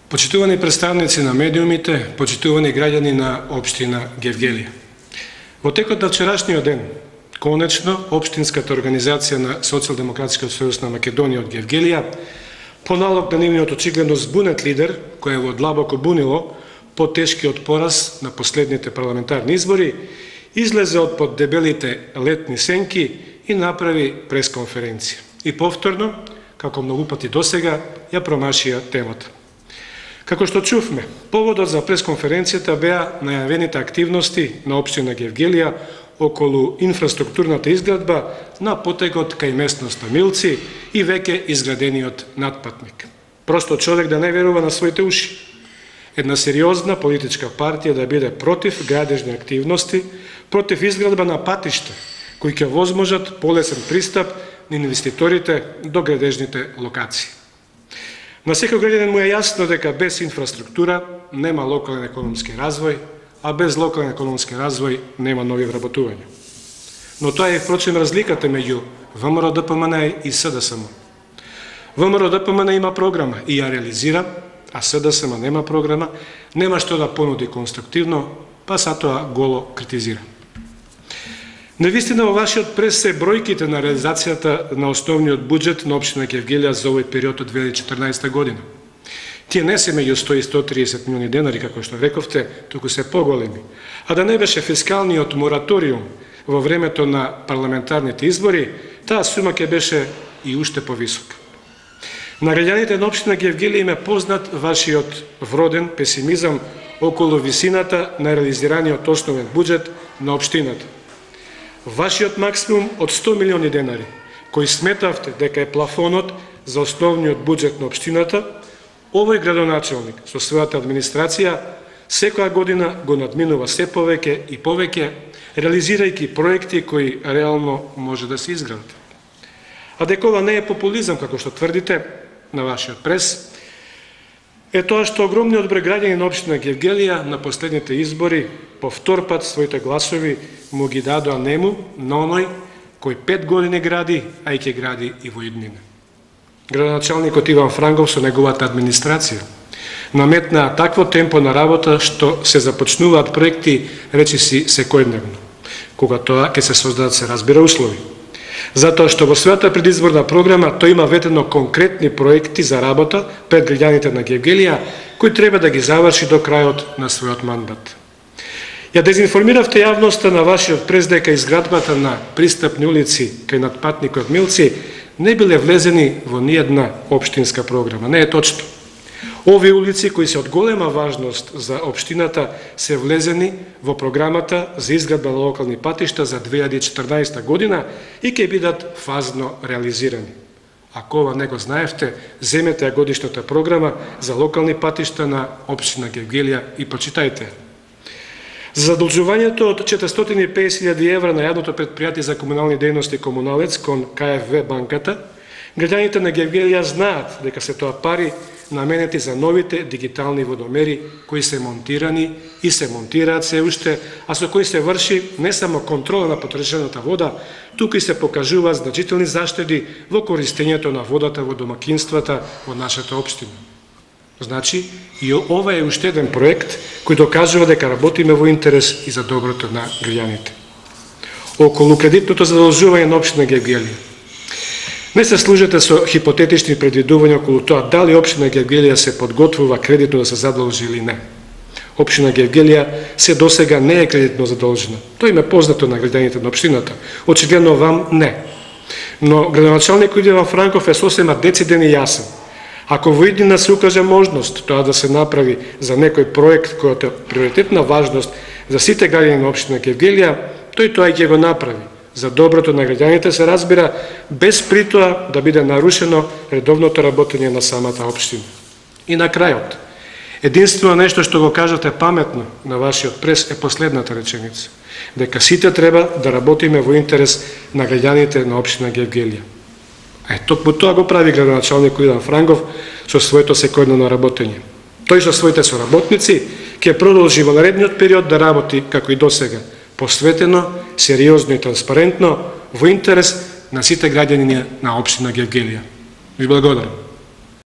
Почитувани представници на медиумите, почитувани граѓани на општина Гевгелија. Во текот на вчерашниот ден, конечно, општинската организација на Социјалдемократскиот сојуз на Македонија од Гевгелија, по налог на нивниот очигледно збунет лидер, кој го длабоко бунило по тешкиот пораз на последните парламентарни избори, излезе од под дебелите летни сенки и направи пресконференција. И повторно, како многу пати досега, ја промашија темата. Како што чувме, поводот за пресконференцијата беа најавените активности на општина Гевгелија околу инфраструктурната изградба на потегот кај местноста Милци и веќе изградениот надпатник. Просто човек да не верува на своите уши. Една сериозна политичка партија да биде против градежни активности, против изградба на патишта, кои ќе возможат полесен пристап на инвеститорите до градежните локации. На секој граѓанин му е јасно дека без инфраструктура нема локален економски развој, а без локален економски развој нема нови вработувања. Но тоа е впрочем разликата меѓу ВМРО ДПМН и СДСМ. ВМРО ДПМН има програма и ја реализира, а СДСМ нема програма, нема што да понуди конструктивно, па са тоа голо критизира. Навистина во вашиот прес се бројките на реализацијата на основниот буџет на општина Гевгелија за овој период од 2014 година. Тие не се меѓу 100 и 130 милиони денари, како што рековте, туку се поголеми. А да не беше фискалниот мораториум во времето на парламентарните избори, таа сума ќе беше и уште повисока. На граѓаните на општина Гевгелија им е познат вашиот вроден песимизам околу висината на реализираниот основен буџет на општината. Вашиот максимум од 100 милиони денари, кој сметавте дека е плафонот за основниот буџет на општината, овој градоначалник со својата администрација секоја година го надминува се повеќе и повеќе, реализирајќи проекти кои реално може да се изградат. А дека ова не е популизам, како што тврдите на вашиот прес, е тоа што огромниот број граѓани на општина Гевгелија на последните избори по втор пат своите гласови му ги дадоа нему, на оној кој 5 години гради, а и ќе гради и во иднина. Градоначалникот Иван Франгов со неговата администрација наметнаа такво темпо на работа што се започнуваат проекти речиси секојдневно, кога тоа ќе се создадат, се разбира, услови. Затоа што во својата предизборна програма тој има ветено конкретни проекти за работа пред граѓаните на Гевгелија, кои треба да ги заврши до крајот на својот мандат. Ја дезинформиравте јавноста на вашиот прес дека изградбата на пристапни улици кај надпатникот Милци не биле влезени во ниедна општинска програма. Не е точно. Овие улици кои се од голема важност за општината се влезени во програмата за изградба на локални патишта за 2014 година и ќе бидат фазно реализирани. Ако ова не го знаевте, земете ја годишната програма за локални патишта на општина Гевгелија и прочитајте. За задолжувањето од 450.000 евра на јавното предпријатие за комунални дејности Комуналец кон КФВ банката, граѓаните на Гевгелија знаат дека се тоа пари наменети за новите дигитални водомери кои се монтирани и се монтираат се уште, а со кои се врши не само контрола на потрошената вода, туку и се покажуваат значителни заштеди во користењето на водата во домакинствата во нашата општина. Значи, и ова е уште еден проект кој докажува дека работиме во интерес и за доброто на граѓаните. Околу кредитното задолжување на општина Гевгелија. Не се служете со хипотетични предвидувања околу тоа дали општина Гевгелија се подготвува кредитно да се задолжи или не. Општина Гевгелија се досега не е кредитно задолжена. Тоа им е познато на граѓаните на општината. Очигледно вам не. Но градоначалникот Иван Франков е сосема дециден и јасен. Ако во иднина се укаже можност тоа да се направи за некој проект кој е приоритетна важност за сите граѓани на општина Гевгелија, тој тоа ќе го направи. За доброто на граѓаните се разбира, без притоа да биде нарушено редовното работење на самата општина. И на крајот, единствено нешто што го кажате паметно на вашиот прес е последната реченица, дека сите треба да работиме во интерес на граѓаните на општина Гевгелија. Токму тоа го прави градоначалникот Иван Франгов со своето секојдневно работење. Тој со своите соработници ќе продолжи во наредниот период да работи како и досега, посветено, сериозно и транспарентно во интерес на сите граѓани на општина Гевгелија. Ви благодарам.